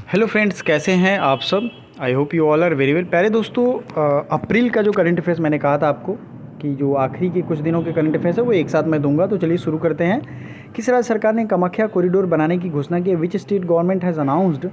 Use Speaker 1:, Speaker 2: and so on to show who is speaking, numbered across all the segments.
Speaker 1: Hello friends, कैसे हैं आप सब। I hope you all are very well. प्यारे दोस्तों, अप्रैल का जो करंट अफेयर्स मैंने कहा था आपको कि जो आखिरी के कुछ दिनों के करंट अफेयर्स है वो एक साथ मैं दूंगा। तो चलिए शुरू करते हैं। किस राज्य सरकार ने कामाख्या कॉरिडोर बनाने की घोषणा की है? Which state government has announced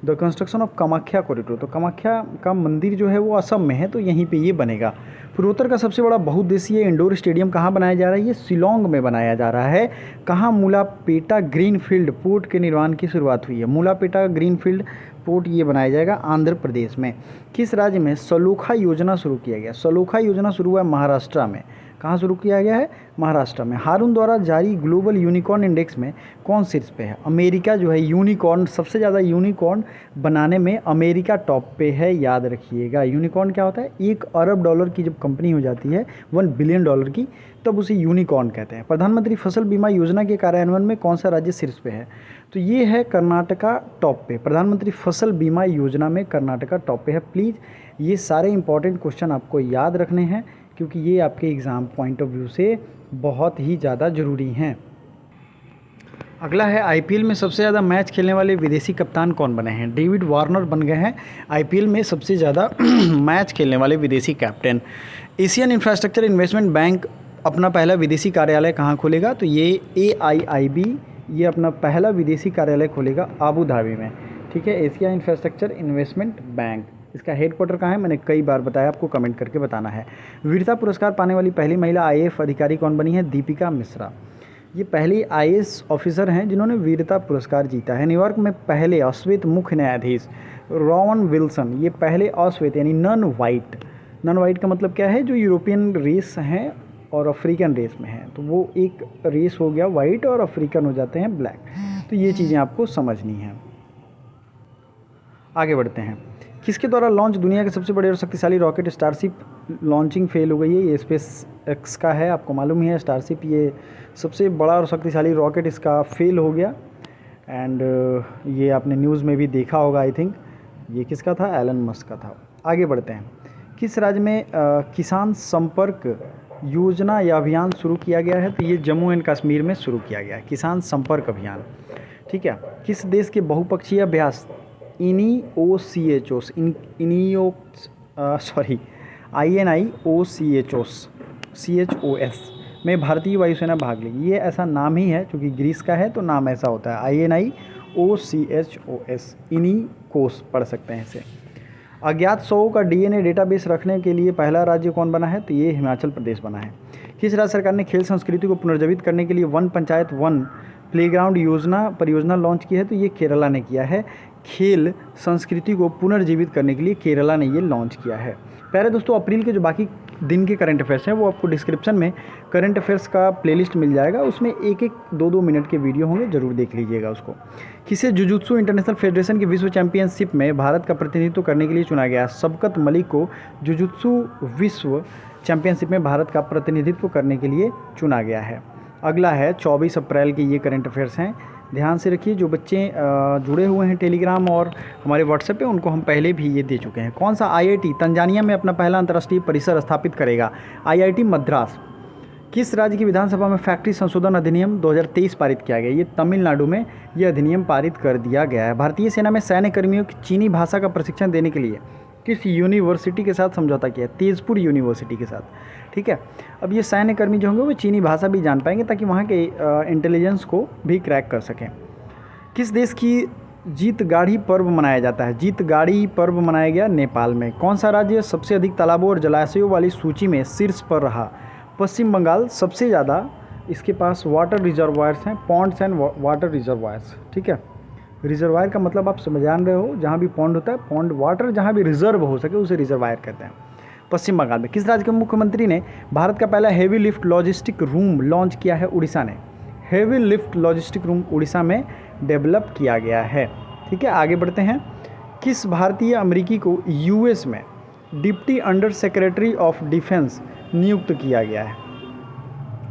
Speaker 1: the construction of Kamakhya corridor. तो कामाख्या का मंदिर जो है वो असम में है, तो यहीं पे ये बनेगा। पूर्वोत्तर का सबसे बड़ा बहुउद्देशीय इंडोर स्टेडियम कहाँ बनाया जा रहा है? ये शिलोंग में बनाया जा रहा है। कहाँ मूलापेटा ग्रीनफील्ड पोर्ट के निर्माण की शुरुआत हुई है? मूलापेटा ग्रीनफील्ड पोर्ट ये बनाया जाएगा आंध्र प्रदेश में। किस राज्य में सलोखा योजना शुरू किया गया? सलोखा योजना शुरू हुआ है महाराष्ट्र में। कहाँ शुरू किया गया है? महाराष्ट्र में। हारून द्वारा जारी ग्लोबल यूनिकॉर्न इंडेक्स में कौन शीर्ष पे है? अमेरिका जो है यूनिकॉर्न, सबसे ज़्यादा यूनिकॉर्न बनाने में अमेरिका टॉप पे है, याद रखिएगा। यूनिकॉर्न क्या होता है? $1 अरब की जब कंपनी हो जाती है $1 बिलियन की, तब उसे यूनिकॉर्न कहते हैं। प्रधानमंत्री फसल बीमा योजना के कार्यान्वयन में कौन सा राज्य शीर्ष पे है? तो ये है कर्नाटका टॉप पे। प्रधानमंत्री फसल बीमा योजना में कर्नाटका टॉप पे है। प्लीज़ ये सारे इंपॉर्टेंट क्वेश्चन आपको याद रखने हैं, क्योंकि ये आपके एग्ज़ाम पॉइंट ऑफ व्यू से बहुत ही ज़्यादा ज़रूरी हैं। अगला है, आईपीएल में सबसे ज़्यादा मैच खेलने वाले विदेशी कप्तान कौन बने हैं? डेविड वार्नर बन गए हैं आईपीएल में सबसे ज़्यादा मैच खेलने वाले विदेशी captain. Asian infrastructure investment bank अपना पहला विदेशी कार्यालय कहाँ खोलेगा? तो ये AIIB ये अपना पहला विदेशी कार्यालय खोलेगा आबू धाबी में। ठीक है, एशिया इंफ्रास्ट्रक्चर इन्वेस्टमेंट बैंक। इसका हेडक्वार्टर कहाँ है? मैंने कई बार बताया, आपको कमेंट करके बताना है। वीरता पुरस्कार पाने वाली पहली महिला IAF अधिकारी कौन बनी है? दीपिका मिश्रा। ये पहली IAS ऑफिसर हैं जिन्होंने वीरता पुरस्कार जीता है। न्यूयॉर्क में पहले अश्वेत मुख्य न्यायाधीश रॉवन विल्सन, ये पहले अश्वेत यानी नॉन वाइट। नॉन वाइट का मतलब क्या है? जो यूरोपियन रेस हैं और अफ्रीकन रेस में हैं, तो वो एक रेस हो गया वाइट और अफ्रीकन हो जाते हैं ब्लैक। तो ये चीज़ें आपको समझनी हैं। आगे बढ़ते हैं। किसके द्वारा लॉन्च दुनिया के सबसे बड़े और शक्तिशाली रॉकेट स्टारशिप लॉन्चिंग फेल हो गई है? ये स्पेस एक्स का है। आपको मालूम ही है स्टारशिप ये सबसे बड़ा और शक्तिशाली रॉकेट, इसका फेल हो गया। एंड ये आपने न्यूज़ में भी देखा होगा। आई थिंक ये किसका था? एलन मस्क का था। आगे बढ़ते हैं। किस राज्य में किसान संपर्क योजना या अभियान शुरू किया गया है? तो ये जम्मू एंड कश्मीर में शुरू किया गया है, किसान संपर्क अभियान। ठीक है। किस देश के बहुपक्षीय अभ्यास INIOCHOS में भारतीय वायुसेना भाग लेगी? ये ऐसा नाम ही है, क्योंकि ग्रीस का है तो नाम ऐसा होता है INIOCHOS, इनिकोस पढ़ सकते हैं इसे। अज्ञात शवों का DNA डेटाबेस रखने के लिए पहला राज्य कौन बना है? तो ये हिमाचल प्रदेश बना है। किस राज्य सरकार ने खेल संस्कृति को पुनर्जीवित करने के लिए वन पंचायत वन प्लेग्राउंड परियोजना लॉन्च की है? तो ये केरला ने किया है। खेल संस्कृति को पुनर्जीवित करने के लिए केरला ने ये लॉन्च किया है। प्यारे दोस्तों, अप्रैल के जो बाकी दिन के करंट अफेयर्स हैं वो आपको डिस्क्रिप्शन में करंट अफेयर्स का प्लेलिस्ट मिल जाएगा। उसमें एक 2 मिनट के वीडियो होंगे, ज़रूर देख लीजिएगा उसको। किसे जुजुत्सु इंटरनेशनल फेडरेशन की विश्व चैंपियनशिप में भारत का प्रतिनिधित्व करने के लिए चुना गया? शबकत मलिक को जुजुत्सु विश्व चैंपियनशिप में भारत का प्रतिनिधित्व करने के लिए चुना गया है। अगला है 24 अप्रैल के ये करंट अफेयर्स हैं, ध्यान से रखिए। जो बच्चे जुड़े हुए हैं टेलीग्राम और हमारे व्हाट्सएप पे, उनको हम पहले भी ये दे चुके हैं। कौन सा IIT तंजानिया में अपना पहला अंतर्राष्ट्रीय परिसर स्थापित करेगा? IIT मद्रास। किस राज्य की विधानसभा में फैक्ट्री संशोधन अधिनियम 2023 पारित किया गया? ये तमिलनाडु में ये अधिनियम पारित कर दिया गया है। भारतीय सेना में सैन्य कर्मियों की चीनी भाषा का प्रशिक्षण देने के लिए किस यूनिवर्सिटी के साथ समझौता किया? तेजपुर यूनिवर्सिटी के साथ। ठीक है। अब ये सैन्य कर्मी जो होंगे वो चीनी भाषा भी जान पाएंगे, ताकि वहाँ के इंटेलिजेंस को भी क्रैक कर सकें। किस देश की जीत गाड़ी पर्व मनाया जाता है? जीत गाड़ी पर्व मनाया गया नेपाल में। कौन सा राज्य सबसे अधिक तालाबों और जलाशयों वाली सूची में शीर्ष पर रहा? पश्चिम बंगाल सबसे ज़्यादा इसके पास वाटर रिजर्वायर्स हैं, पॉन्ड्स एंड वाटर रिजर्वायर्स। ठीक है। रिजर्वायर का मतलब आप समझ जान रहे हो, जहाँ भी पॉन्ड होता है, पॉन्ड वाटर जहाँ भी रिजर्व हो सके उसे रिजर्वायर कहते हैं। पश्चिम बंगाल में। किस राज्य के मुख्यमंत्री ने भारत का पहला heavy lift logistic room launch किया है? उड़ीसा ने। Heavy lift logistic room Orissa में डेवलप किया गया है। ठीक है। आगे बढ़ते हैं। किस भारतीय अमेरिकी को US में deputy under secretary of defence नियुक्त किया गया है?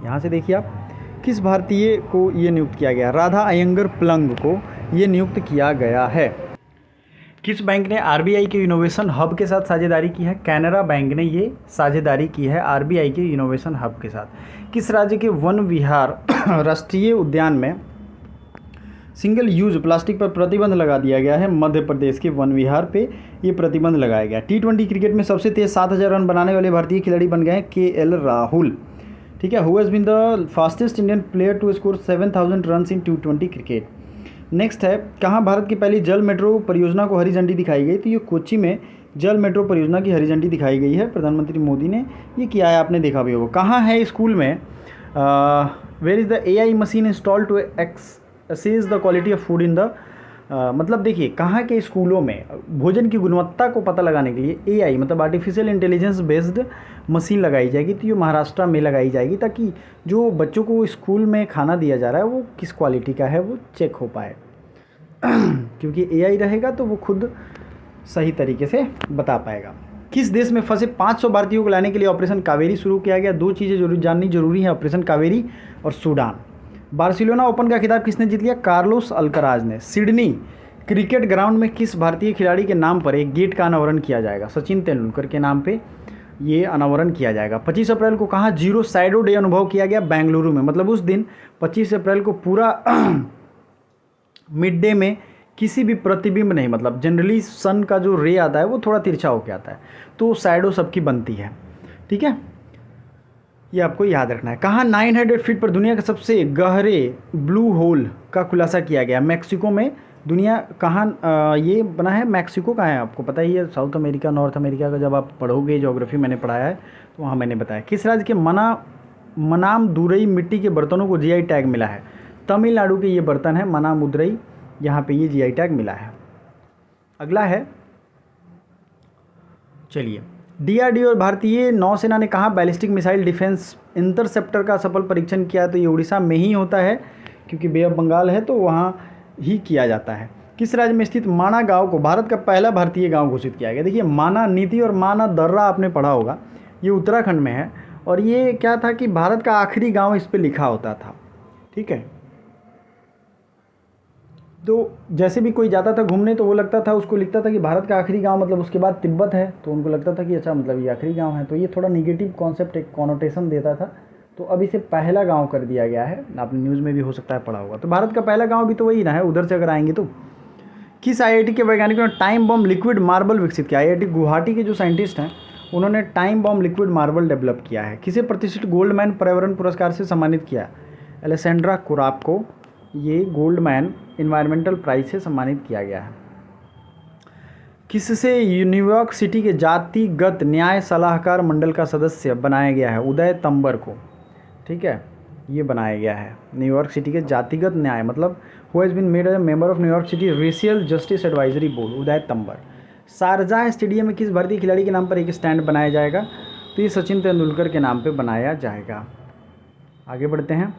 Speaker 1: यहाँ से देखिए आप, किस भारतीय को ये नियुक्त किया गया? राधा अयंगर प्लंग को ये नियुक्त किया गया है। किस बैंक ने RBI के इनोवेशन हब के साथ साझेदारी की है? कैनरा बैंक ने ये साझेदारी की है RBI के इनोवेशन हब के साथ। किस राज्य के वन विहार राष्ट्रीय उद्यान में सिंगल यूज प्लास्टिक पर प्रतिबंध लगा दिया गया है। मध्य प्रदेश के वन विहार पे ये प्रतिबंध लगाया गया। T20 क्रिकेट में सबसे तेज 7,000 रन बनाने वाले भारतीय खिलाड़ी बन गए हैं KL राहुल। ठीक है, who has been the fastest Indian player to score 7,000 run in T20 cricket. Next है, कहाँ भारत की पहली जल मेट्रो परियोजना को हरी झंडी दिखाई गई? तो ये कोच्चि में जल मेट्रो परियोजना की हरी झंडी दिखाई गई है। प्रधानमंत्री मोदी ने ये किया है, आपने देखा भी होगा। कहाँ है स्कूल में where is the AI machine install to assess the quality of food in the मतलब देखिए, कहाँ के स्कूलों में भोजन की गुणवत्ता को पता लगाने के लिए AI मतलब आर्टिफिशियल इंटेलिजेंस बेस्ड मशीन लगाई जाएगी। तो ये महाराष्ट्र में लगाई जाएगी ताकि जो बच्चों को स्कूल में खाना दिया जा रहा है वो किस क्वालिटी का है वो चेक हो पाए क्योंकि AI रहेगा तो वो खुद सही तरीके से बता पाएगा। किस देश में फंसे 500 भारतीयों को लाने के लिए ऑपरेशन कावेरी शुरू किया गया? दो चीज़ें जाननी जरूरी है, ऑपरेशन कावेरी और सूडान। बार्सिलोना ओपन का खिताब किसने जीत लिया? कार्लोस अल्कराज ने। सिडनी क्रिकेट ग्राउंड में किस भारतीय खिलाड़ी के नाम पर एक गेट का अनावरण किया जाएगा? सचिन तेंदुलकर के नाम पे ये अनावरण किया जाएगा। 25 अप्रैल को कहाँ जीरो शैडो डे अनुभव किया गया? बेंगलुरु में। मतलब उस दिन 25 अप्रैल को पूरा मिड डे में किसी भी प्रतिबिंब नहीं, मतलब जनरली सन का जो रे आता है वो थोड़ा तिरछा होकर आता है, तो शैडो सबकी बनती है। ठीक है, ये आपको याद रखना है। कहाँ 900 फीट पर दुनिया के सबसे गहरे ब्लू होल का खुलासा किया गया? मैक्सिको में। दुनिया कहाँ ये बना है? मैक्सिको कहाँ है आपको पता ही है, साउथ अमेरिका नॉर्थ अमेरिका का जब आप पढ़ोगे ज्योग्राफी मैंने पढ़ाया है तो वहाँ मैंने बताया। किस राज्य के मनामदुरई मिट्टी के बर्तनों को GI टैग मिला है? तमिलनाडु के ये बर्तन है मनामदुरई, यहाँ पे ये GI टैग मिला है। अगला है, चलिए, DRDO और भारतीय नौसेना ने कहा बैलिस्टिक मिसाइल डिफेंस इंटरसेप्टर का सफल परीक्षण किया? तो ये उड़ीसा में ही होता है क्योंकि बे ऑफ बंगाल है तो वहाँ ही किया जाता है। किस राज्य में स्थित माना गांव को भारत का पहला भारतीय गांव घोषित किया गया? देखिए, माना नीति और माना दर्रा आपने पढ़ा होगा, ये उत्तराखंड में है और ये क्या था कि भारत का आखिरी गाँव इस पर लिखा होता था। ठीक है, तो जैसे भी कोई जाता था घूमने तो वो लगता था, उसको लिखता था कि भारत का आखिरी गांव, मतलब उसके बाद तिब्बत है, तो उनको लगता था कि अच्छा मतलब ये आखिरी गांव है, तो ये थोड़ा निगेटिव कॉन्सेप्ट एक कॉनोटेशन देता था। तो अब इसे पहला गांव कर दिया गया है, आपने न्यूज़ में भी हो सकता है पढ़ा होगा। तो भारत का पहला गाँव भी तो वही ना है, उधर से अगर आएंगे तो। किस IIT के वैज्ञानिकों ने टाइम बम लिक्विड मार्बल विकसित किया? IIT गुवाहाटी के जो साइंटिस्ट हैं उन्होंने time bomb liquid marble develop किया है। किसे प्रतिष्ठित गोल्डमैन पर्यावरण पुरस्कार से सम्मानित किया? एलेसेंड्रा कुराप को ये गोल्डमैन इन्वायरमेंटल प्राइज से सम्मानित किया गया है। किससे न्यूयॉर्क सिटी के जातिगत न्याय सलाहकार मंडल का सदस्य बनाया गया है? उदय तंबर को। ठीक है, ये बनाया गया है न्यूयॉर्क सिटी के जातिगत न्याय, मतलब who has been made as member of New York city racial justice advisory board, Uday Tambar. Sharjah stadium में किस भारतीय खिलाड़ी के नाम पर एक स्टैंड बनाया जाएगा? तो ये सचिन तेंदुलकर के नाम पर बनाया जाएगा। आगे बढ़ते हैं।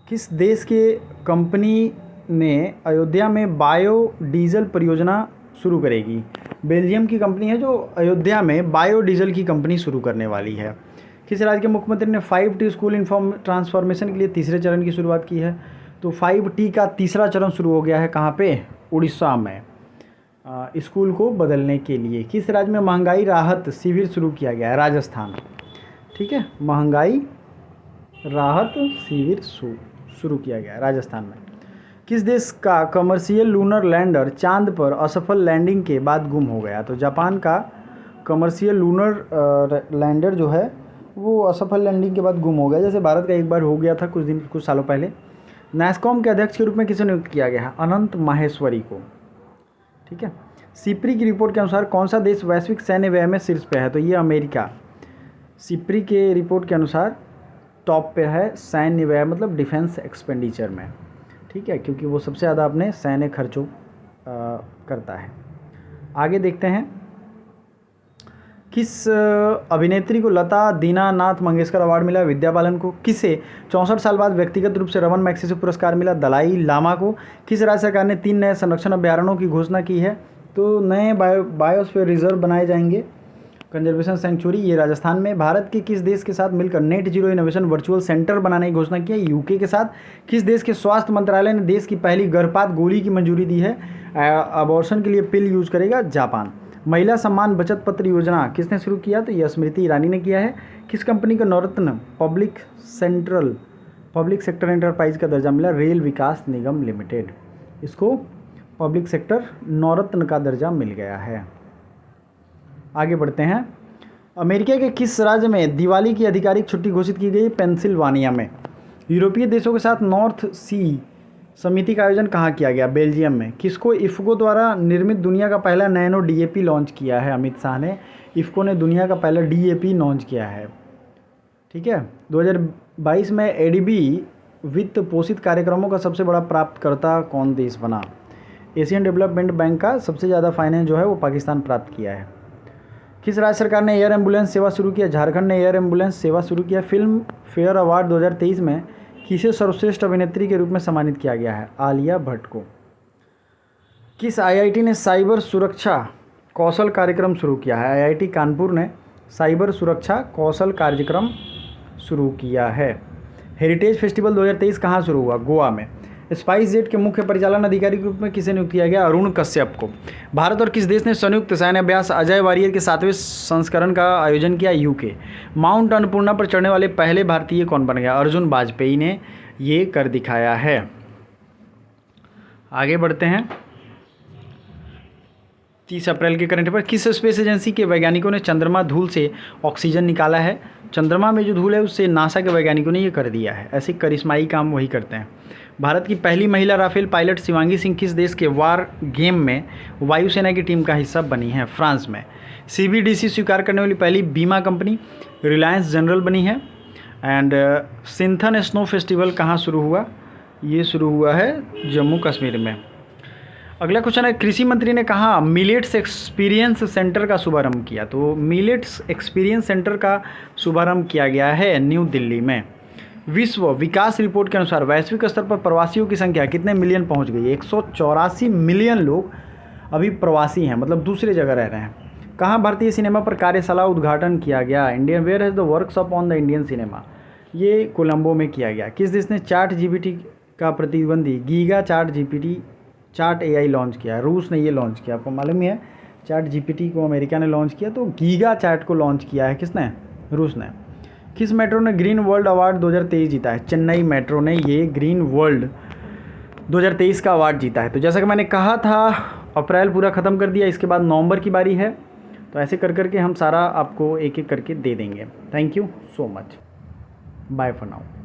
Speaker 1: किस देश के कंपनी ने अयोध्या में बायोडीजल परियोजना शुरू करेगी? बेल्जियम की कंपनी है जो अयोध्या में बायोडीजल की कंपनी शुरू करने वाली है। किस राज्य के मुख्यमंत्री ने 5T स्कूल ट्रांसफॉर्मेशन के लिए तीसरे चरण की शुरुआत की है? तो 5T का तीसरा चरण शुरू हो गया है, कहाँ पे? उड़ीसा में, स्कूल को बदलने के लिए। किस राज्य में महंगाई राहत शिविर शुरू किया गया है? राजस्थान। ठीक है, महंगाई राहत शिविर शुरू किया गया है राजस्थान में। किस देश का कमर्शियल लूनर लैंडर चांद पर असफल लैंडिंग के बाद गुम हो गया? तो जापान का कमर्शियल लूनर लैंडर जो है वो असफल लैंडिंग के बाद गुम हो गया, जैसे भारत का एक बार हो गया था कुछ सालों पहले। नैस्कॉम के अध्यक्ष के रूप में किसे नियुक्त किया गया है? अनंत माहेश्वरी को। ठीक है, सिप्री की रिपोर्ट के अनुसार कौन सा देश वैश्विक सैन्य व्यय में शीर्ष पे है? तो ये अमेरिका। सिप्री के रिपोर्ट के अनुसार टॉप पे है सैन्य व्यय, मतलब डिफेंस एक्सपेंडिचर में। ठीक है, क्योंकि वो सबसे ज़्यादा अपने सैन्य खर्चों करता है। आगे देखते हैं, किस अभिनेत्री को लता दीनानाथ मंगेशकर अवार्ड मिला? विद्या बालन को। किसे 64 साल बाद व्यक्तिगत रूप से रमन मैग्सेसे पुरस्कार मिला? दलाई लामा को। किस राज्य सरकार ने 3 नए संरक्षण अभ्यारण्यों की घोषणा की है? तो नए बायोस्फीयर रिजर्व बनाए जाएंगे, कंजर्वेशन सेंचुरी, ये राजस्थान में। भारत के किस देश के साथ मिलकर net zero innovation virtual centre बनाने की घोषणा की है? यूके के साथ। किस देश के स्वास्थ्य मंत्रालय ने देश की पहली गर्भपात गोली की मंजूरी दी है? अबॉर्शन के लिए पिल यूज करेगा जापान। महिला सम्मान बचत पत्र योजना किसने शुरू किया? तो यह स्मृति ईरानी ने किया है। किस कंपनी का नवरत्न पब्लिक सेक्टर एंटरप्राइज का दर्जा मिला रेल विकास निगम लिमिटेड, इसको पब्लिक सेक्टर नवरत्न का दर्जा मिल गया है। आगे बढ़ते हैं। अमेरिका के किस राज्य में दिवाली की आधिकारिक छुट्टी घोषित की गई? पेंसिल्वानिया में। यूरोपीय देशों के साथ नॉर्थ सी समिति का आयोजन कहाँ किया गया? बेल्जियम में। किसको इफ्को द्वारा निर्मित दुनिया का पहला नैनो डीएपी लॉन्च किया है? अमित शाह ने इफ्को ने दुनिया का पहला डीएपी लॉन्च किया है। ठीक है। 2022 में एडीबी वित्त पोषित कार्यक्रमों का सबसे बड़ा प्राप्तकर्ता कौन देश बना? एशियन डेवलपमेंट बैंक का सबसे ज़्यादा फाइनेंस जो है वो पाकिस्तान प्राप्त किया है। किस राज्य सरकार ने एयर एम्बुलेंस सेवा शुरू किया? झारखंड ने एयर एम्बुलेंस सेवा शुरू किया। फिल्म फेयर अवार्ड 2023 में किसे सर्वश्रेष्ठ अभिनेत्री के रूप में सम्मानित किया गया है? आलिया भट्ट को। किस आईआईटी ने साइबर सुरक्षा कौशल कार्यक्रम शुरू किया है? आईआईटी कानपुर ने साइबर सुरक्षा कौशल कार्यक्रम शुरू किया है। हेरिटेज फेस्टिवल 2023 कहाँ शुरू हुआ? गोवा में। स्पाइस जेट के मुख्य परिचालन अधिकारी के रूप में किसे नियुक्त किया गया? अरुण कश्यप को। भारत और किस देश ने संयुक्त सैन्य अभ्यास अजय वारियर के 7वें संस्करण का आयोजन किया? यूके। माउंट अन्नपूर्णा पर चढ़ने वाले पहले भारतीय कौन बन गया? अर्जुन वाजपेयी ने ये कर दिखाया है। आगे बढ़ते हैं। 30 अप्रैल के करंट पर किस स्पेस एजेंसी के वैज्ञानिकों ने चंद्रमा धूल से ऑक्सीजन निकाला है? चंद्रमा में जो धूल है उससे नासा के वैज्ञानिकों ने ये कर दिया है। ऐसे करिश्माई काम वही करते हैं। भारत की पहली महिला राफेल पायलट शिवांगी सिंह किस देश के वार गेम में वायुसेना की टीम का हिस्सा बनी है? फ्रांस में। सीबीडीसी स्वीकार करने वाली पहली बीमा कंपनी रिलायंस जनरल बनी है। एंड सिंथन स्नो फेस्टिवल कहाँ शुरू हुआ? ये शुरू हुआ है जम्मू कश्मीर में। अगला क्वेश्चन है, कृषि मंत्री ने कहा मिलेट्स एक्सपीरियंस सेंटर का शुभारंभ किया? तो मिलेट्स एक्सपीरियंस सेंटर का शुभारंभ किया गया है न्यू दिल्ली में। विश्व विकास रिपोर्ट के अनुसार वैश्विक स्तर पर प्रवासियों की संख्या कितने मिलियन पहुंच गई? 184 मिलियन लोग अभी प्रवासी हैं, मतलब दूसरे जगह रह रहे हैं। कहाँ भारतीय सिनेमा पर कार्यशाला उद्घाटन किया गया? Indian wear has the workshop on the Indian cinema, ये कोलंबो में किया गया। किस देश ने चैट जीपीटी का प्रतिद्वंदी गीगा चैट एआई लॉन्च किया? रूस ने ये लॉन्च किया। आपको मालूम ही है चैट जीपीटी को अमेरिका ने लॉन्च किया, तो गीगा चैट को लॉन्च किया है किसने? रूस ने। किस मेट्रो ने ग्रीन वर्ल्ड अवार्ड 2023 जीता है? चेन्नई मेट्रो ने ये ग्रीन वर्ल्ड 2023 का अवार्ड जीता है। तो जैसा कि मैंने कहा था अप्रैल पूरा ख़त्म कर दिया, इसके बाद नवंबर की बारी है। तो ऐसे कर करके हम सारा आपको एक एक करके दे देंगे। Thank you so much, bye for now.